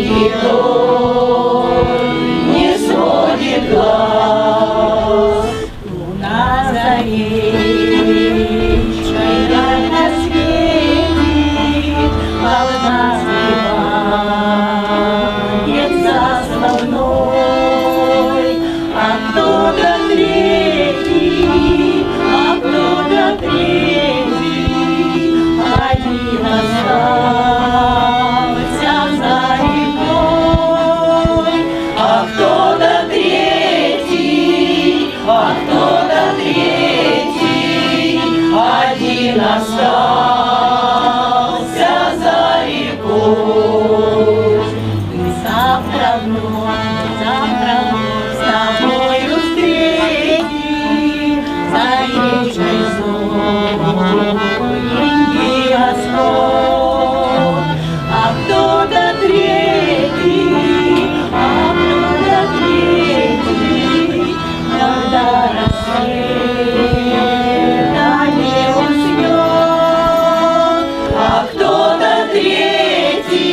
седой не сводит глаз. Луна за речкой рано светит, волна сбивает заставной, а кто-то третий, один остался за рекой, а кто-то третий, один остался за рекой. И завтра вновь с тобою встретим за речкой золенький восход, а кто-то третий, когда рассвет на небо снет, а кто-то третий,